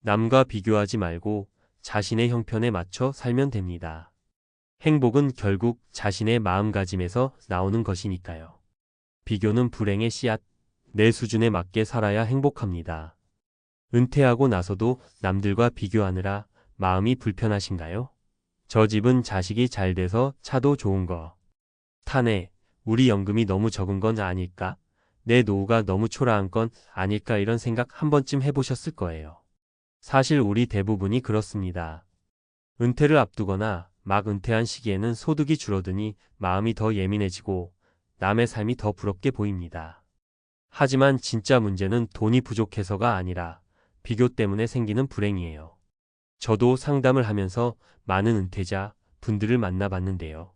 남과 비교하지 말고 자신의 형편에 맞춰 살면 됩니다. 행복은 결국 자신의 마음가짐에서 나오는 것이니까요. 비교는 불행의 씨앗, 내 수준에 맞게 살아야 행복합니다. 은퇴하고 나서도 남들과 비교하느라 마음이 불편하신가요? 저 집은 자식이 잘 돼서 차도 좋은 거 타네. 우리 연금이 너무 적은 건 아닐까? 내 노후가 너무 초라한 건 아닐까? 이런 생각 한 번쯤 해보셨을 거예요. 사실 우리 대부분이 그렇습니다. 은퇴를 앞두거나 막 은퇴한 시기에는 소득이 줄어드니 마음이 더 예민해지고 남의 삶이 더 부럽게 보입니다. 하지만 진짜 문제는 돈이 부족해서가 아니라 비교 때문에 생기는 불행이에요. 저도 상담을 하면서 많은 은퇴자 분들을 만나봤는데요.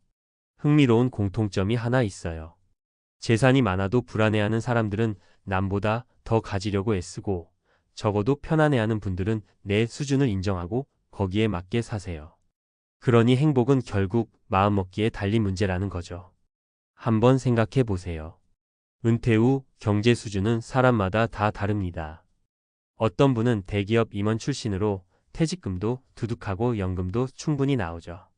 흥미로운 공통점이 하나 있어요. 재산이 많아도 불안해하는 사람들은 남보다 더 가지려고 애쓰고, 적어도 편안해하는 분들은 내 수준을 인정하고 거기에 맞게 사세요. 그러니 행복은 결국 마음먹기에 달린 문제라는 거죠. 한번 생각해 보세요. 은퇴 후 경제 수준은 사람마다 다 다릅니다. 어떤 분은 대기업 임원 출신으로 퇴직금도 두둑하고 연금도 충분히 나오죠.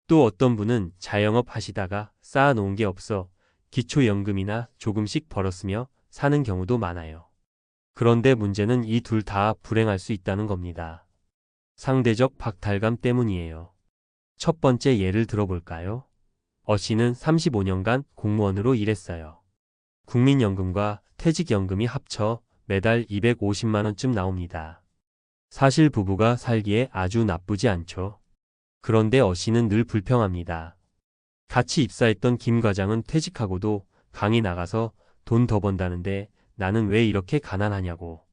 또 어떤 분은 자영업 하시다가 쌓아놓은 게 없어 기초연금이나 조금씩 벌었으며 사는 경우도 많아요. 그런데 문제는 이 둘 다 불행할 수 있다는 겁니다. 상대적 박탈감 때문이에요. 첫 번째 예를 들어볼까요? 씨는 35년간 공무원으로 일했어요. 국민연금과 퇴직연금이 합쳐 매달 250만 원쯤 나옵니다. 사실 부부가 살기에 아주 나쁘지 않죠. 그런데 씨는 늘 불평합니다. 같이 입사했던 김 과장은 퇴직하고도 강의 나가서 돈 더 번다는데 나는 왜 이렇게 가난하냐고.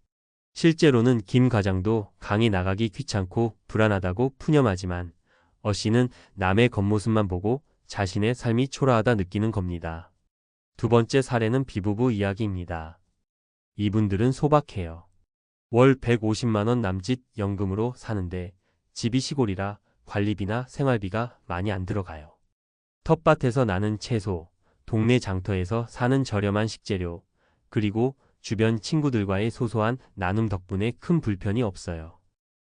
실제로는 김 과장도 강의 나가기 귀찮고 불안하다고 푸념하지만 씨는 남의 겉모습만 보고 자신의 삶이 초라하다 느끼는 겁니다. 두 번째 사례는 비부부 이야기입니다. 이분들은 소박해요. 월 150만 원 남짓 연금으로 사는데 집이 시골이라 관리비나 생활비가 많이 안 들어가요. 텃밭에서 나는 채소, 동네 장터에서 사는 저렴한 식재료, 그리고 주변 친구들과의 소소한 나눔 덕분에 큰 불편이 없어요.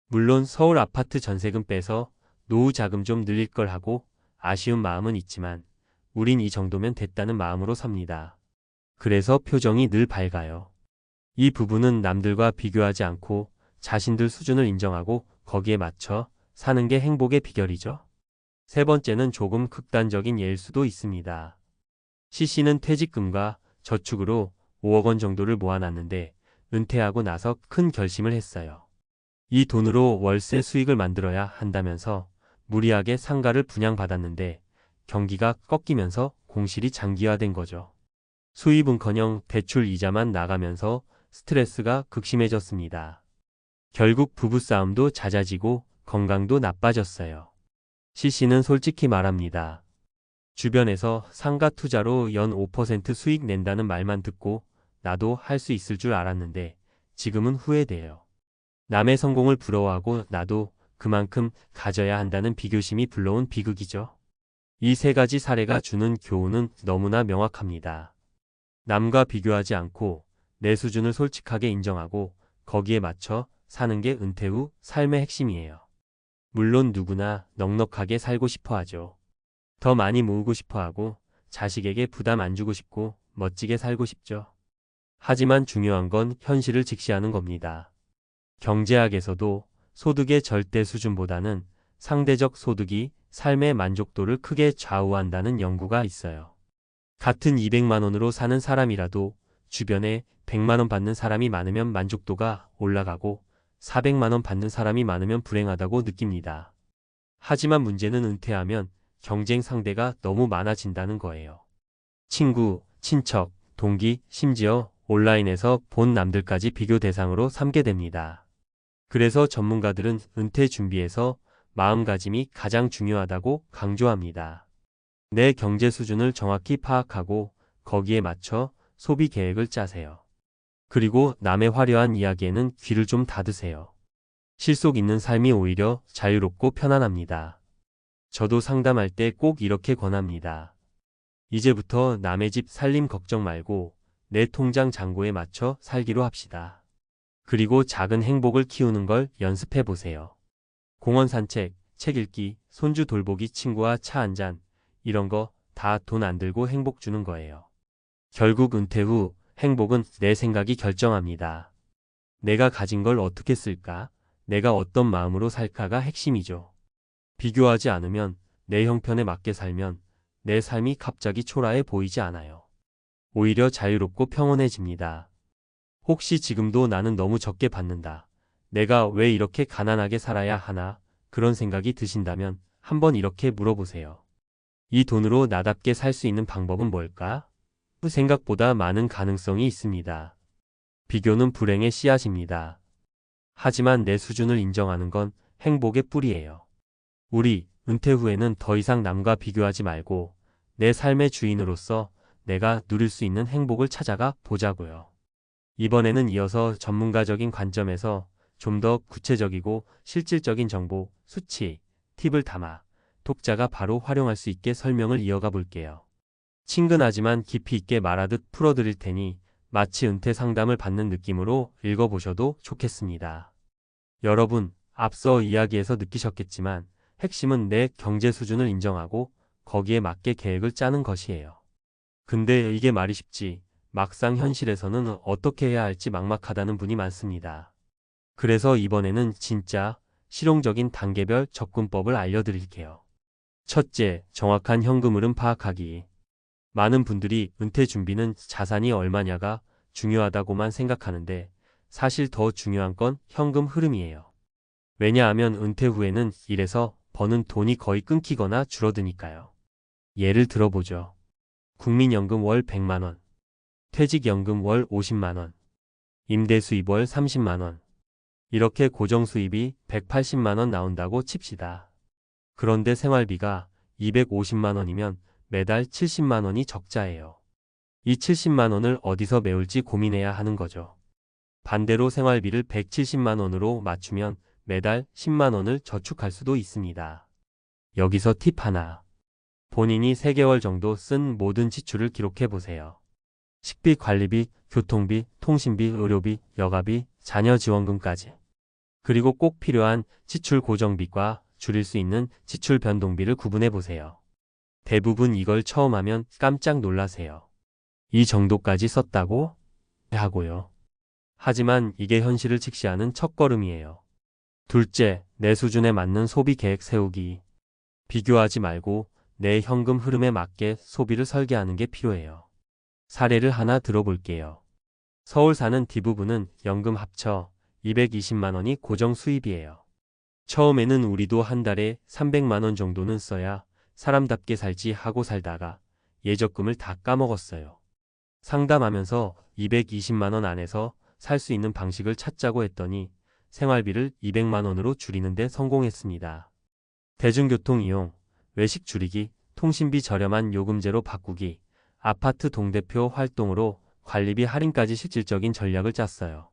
물론 서울 아파트 전세금 빼서 노후 자금 좀 늘릴 걸 하고 아쉬운 마음은 있지만 우린 이 정도면 됐다는 마음으로 삽니다. 그래서 표정이 늘 밝아요. 이 부부는 남들과 비교하지 않고 자신들 수준을 인정하고 거기에 맞춰 사는 게 행복의 비결이죠. 세 번째는 조금 극단적인 예일 수도 있습니다. 씨는 퇴직금과 저축으로 5억 원 정도를 모아놨는데 은퇴하고 나서 큰 결심을 했어요. 이 돈으로 월세 수익을 만들어야 한다면서 무리하게 상가를 분양받았는데 경기가 꺾이면서 공실이 장기화된 거죠. 수입은커녕 대출 이자만 나가면서 스트레스가 극심해졌습니다. 결국 부부싸움도 잦아지고 건강도 나빠졌어요. 씨는 솔직히 말합니다. 주변에서 상가 투자로 연 5% 수익 낸다는 말만 듣고 나도 할 수 있을 줄 알았는데 지금은 후회돼요. 남의 성공을 부러워하고 나도 그만큼 가져야 한다는 비교심이 불러온 비극이죠. 이 세 가지 사례가 주는 교훈은 너무나 명확합니다. 남과 비교하지 않고 내 수준을 솔직하게 인정하고 거기에 맞춰 사는 게 은퇴 후 삶의 핵심이에요. 물론 누구나 넉넉하게 살고 싶어 하죠. 더 많이 모으고 싶어 하고 자식에게 부담 안 주고 싶고 멋지게 살고 싶죠. 하지만 중요한 건 현실을 직시하는 겁니다. 경제학에서도 소득의 절대 수준보다는 상대적 소득이 삶의 만족도를 크게 좌우한다는 연구가 있어요. 같은 200만 원으로 사는 사람이라도 주변에 100만 원 받는 사람이 많으면 만족도가 올라가고 400만 원 받는 사람이 많으면 불행하다고 느낍니다. 하지만 문제는 은퇴하면 경쟁 상대가 너무 많아진다는 거예요. 친구, 친척, 동기, 심지어 온라인에서 본 남들까지 비교 대상으로 삼게 됩니다. 그래서 전문가들은 은퇴 준비에서 마음가짐이 가장 중요하다고 강조합니다. 내 경제 수준을 정확히 파악하고 거기에 맞춰 소비 계획을 짜세요. 그리고 남의 화려한 이야기에는 귀를 좀 닫으세요. 실속 있는 삶이 오히려 자유롭고 편안합니다. 저도 상담할 때 꼭 이렇게 권합니다. 이제부터 남의 집 살림 걱정 말고 내 통장 잔고에 맞춰 살기로 합시다. 그리고 작은 행복을 키우는 걸 연습해 보세요. 공원 산책, 책 읽기, 손주 돌보기, 친구와 차 한잔, 이런 거 다 돈 안 들고 행복 주는 거예요. 결국 은퇴 후 행복은 내 생각이 결정합니다. 내가 가진 걸 어떻게 쓸까? 내가 어떤 마음으로 살까가 핵심이죠. 비교하지 않으면, 내 형편에 맞게 살면 내 삶이 갑자기 초라해 보이지 않아요. 오히려 자유롭고 평온해집니다. 혹시 지금도 나는 너무 적게 받는다, 내가 왜 이렇게 가난하게 살아야 하나, 그런 생각이 드신다면 한번 이렇게 물어보세요. 이 돈으로 나답게 살 수 있는 방법은 뭘까? 생각보다 많은 가능성이 있습니다. 비교는 불행의 씨앗입니다. 하지만 내 수준을 인정하는 건 행복의 뿌리예요. 우리 은퇴 후에는 더 이상 남과 비교하지 말고 내 삶의 주인으로서 내가 누릴 수 있는 행복을 찾아가 보자고요. 이번에는 이어서 전문가적인 관점에서 좀 더 구체적이고 실질적인 정보, 수치, 팁을 담아 독자가 바로 활용할 수 있게 설명을 이어가 볼게요. 친근하지만 깊이 있게 말하듯 풀어드릴 테니 마치 은퇴 상담을 받는 느낌으로 읽어보셔도 좋겠습니다. 여러분, 앞서 이야기에서 느끼셨겠지만 핵심은 내 경제 수준을 인정하고 거기에 맞게 계획을 짜는 것이에요. 근데 이게 말이 쉽지, 막상 현실에서는 어떻게 해야 할지 막막하다는 분이 많습니다. 그래서 이번에는 진짜 실용적인 단계별 접근법을 알려드릴게요. 첫째, 정확한 현금 흐름 파악하기. 많은 분들이 은퇴 준비는 자산이 얼마냐가 중요하다고만 생각하는데 사실 더 중요한 건 현금 흐름이에요. 왜냐하면 은퇴 후에는 일에서 버는 돈이 거의 끊기거나 줄어드니까요. 예를 들어보죠. 국민연금 월 100만원, 퇴직연금 월 50만원, 임대수입 월 30만원, 이렇게 고정수입이 180만원 나온다고 칩시다. 그런데 생활비가 250만원이면 매달 70만원이 적자예요. 이 70만원을 어디서 메울지 고민해야 하는 거죠. 반대로 생활비를 170만원으로 맞추면 매달 10만원을 저축할 수도 있습니다. 여기서 팁 하나. 본인이 3개월 정도 쓴 모든 지출을 기록해 보세요. 식비, 관리비, 교통비, 통신비, 의료비, 여가비, 자녀 지원금까지. 그리고 꼭 필요한 지출 고정비과 줄일 수 있는 지출 변동비를 구분해 보세요. 대부분 이걸 처음 하면 깜짝 놀라세요. 이 정도까지 썼다고? 하고요. 하지만 이게 현실을 직시하는 첫걸음이에요. 둘째, 내 수준에 맞는 소비 계획 세우기. 비교하지 말고 내 현금 흐름에 맞게 소비를 설계하는 게 필요해요. 사례를 하나 들어볼게요. 서울 사는 대부분은 연금 합쳐 220만원이 고정 수입이에요. 처음에는 우리도 한 달에 300만원 정도는 써야 사람답게 살지 하고 살다가 예적금을 다 까먹었어요. 상담하면서 220만원 안에서 살 수 있는 방식을 찾자고 했더니 생활비를 200만원으로 줄이는 데 성공했습니다. 대중교통 이용, 외식 줄이기, 통신비 저렴한 요금제로 바꾸기, 아파트 동대표 활동으로 관리비 할인까지 실질적인 전략을 짰어요.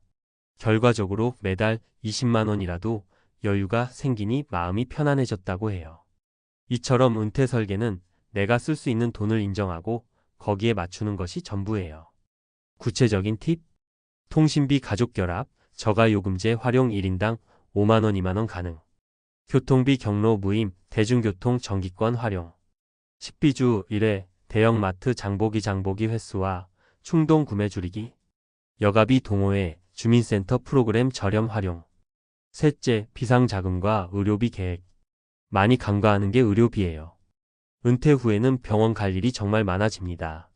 결과적으로 매달 20만원이라도 여유가 생기니 마음이 편안해졌다고 해요. 이처럼 은퇴 설계는 내가 쓸 수 있는 돈을 인정하고 거기에 맞추는 것이 전부예요. 구체적인 팁? 통신비 가족 결합, 저가요금제 활용 1인당 5만원, 2만원 가능. 교통비 경로 무임, 대중교통 정기권 활용. 식비주 1회, 대형마트 장보기 횟수와 충동 구매 줄이기. 여가비 동호회, 주민센터 프로그램 저렴 활용. 셋째, 비상자금과 의료비 계획. 많이 간과하는 게 의료비예요. 은퇴 후에는 병원 갈 일이 정말 많아집니다.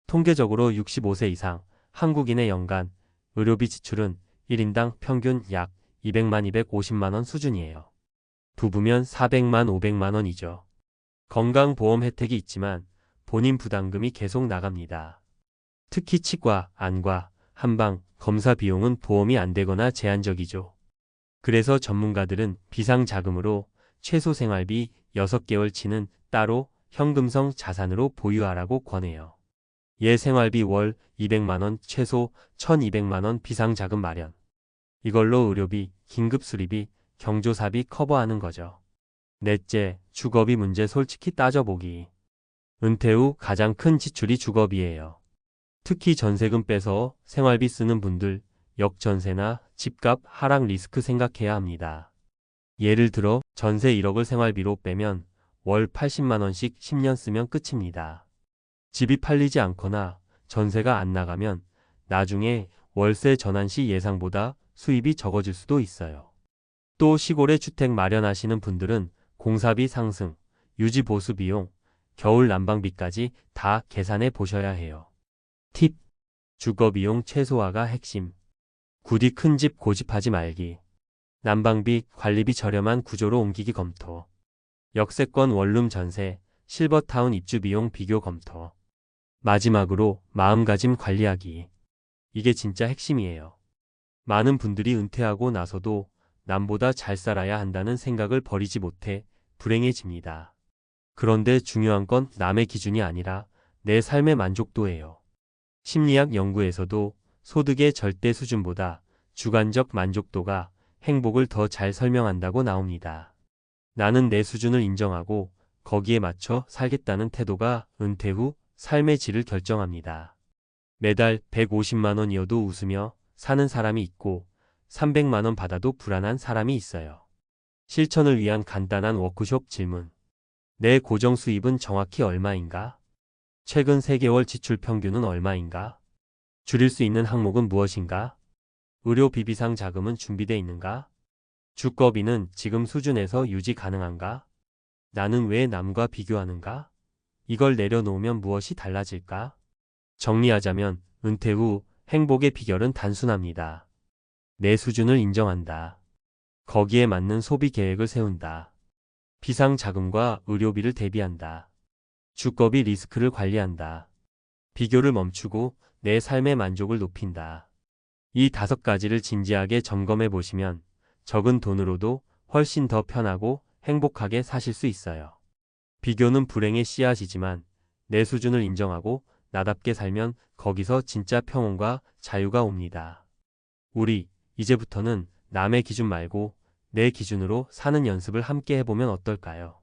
통계적으로 65세 이상 한국인의 연간 의료비 지출은 1인당 평균 약 200만 250만원 수준이에요. 부부면 400만 500만원이죠. 건강보험 혜택이 있지만 본인 부담금이 계속 나갑니다. 특히 치과, 안과, 한방, 검사 비용은 보험이 안 되거나 제한적이죠. 그래서 전문가들은 비상자금으로 최소 생활비 6개월치는 따로 현금성 자산으로 보유하라고 권해요. 생활비 월 200만원, 최소 1200만원 비상자금 마련. 이걸로 의료비, 긴급수리비, 경조사비 커버하는 거죠. 넷째, 주거비 문제 솔직히 따져보기. 은퇴 후 가장 큰 지출이 주거비예요. 특히 전세금 빼서 생활비 쓰는 분들, 역전세나 집값 하락 리스크 생각해야 합니다. 예를 들어 전세 1억을 생활비로 빼면 월 80만 원씩 10년 쓰면 끝입니다. 집이 팔리지 않거나 전세가 안 나가면 나중에 월세 전환 시 예상보다 수입이 적어질 수도 있어요. 또 시골에 주택 마련하시는 분들은 공사비 상승, 유지 보수 비용, 겨울 난방비까지 다 계산해 보셔야 해요. 팁. 주거비용 최소화가 핵심. 굳이 큰 집 고집하지 말기. 난방비, 관리비 저렴한 구조로 옮기기 검토. 역세권 원룸 전세, 실버타운 입주 비용 비교 검토. 마지막으로 마음가짐 관리하기. 이게 진짜 핵심이에요. 많은 분들이 은퇴하고 나서도 남보다 잘 살아야 한다는 생각을 버리지 못해 불행해집니다. 그런데 중요한 건 남의 기준이 아니라 내 삶의 만족도예요. 심리학 연구에서도 소득의 절대 수준보다 주관적 만족도가 행복을 더 잘 설명한다고 나옵니다. 나는 내 수준을 인정하고 거기에 맞춰 살겠다는 태도가 은퇴 후 삶의 질을 결정합니다. 매달 150만 원이어도 웃으며 사는 사람이 있고 300만 원 받아도 불안한 사람이 있어요. 실천을 위한 간단한 워크숍 질문. 내 고정 수입은 정확히 얼마인가? 최근 3개월 지출 평균은 얼마인가? 줄일 수 있는 항목은 무엇인가? 의료비 비상 자금은 준비되어 있는가? 주거비는 지금 수준에서 유지 가능한가? 나는 왜 남과 비교하는가? 이걸 내려놓으면 무엇이 달라질까? 정리하자면 은퇴 후 행복의 비결은 단순합니다. 내 수준을 인정한다. 거기에 맞는 소비 계획을 세운다. 비상 자금과 의료비를 대비한다. 주거비 리스크를 관리한다. 비교를 멈추고 내 삶의 만족을 높인다. 이 5가지를 진지하게 점검해 보시면 적은 돈으로도 훨씬 더 편하고 행복하게 사실 수 있어요. 비교는 불행의 씨앗이지만 내 수준을 인정하고 나답게 살면 거기서 진짜 평온과 자유가 옵니다. 우리 이제부터는 남의 기준 말고 내 기준으로 사는 연습을 함께 해보면 어떨까요?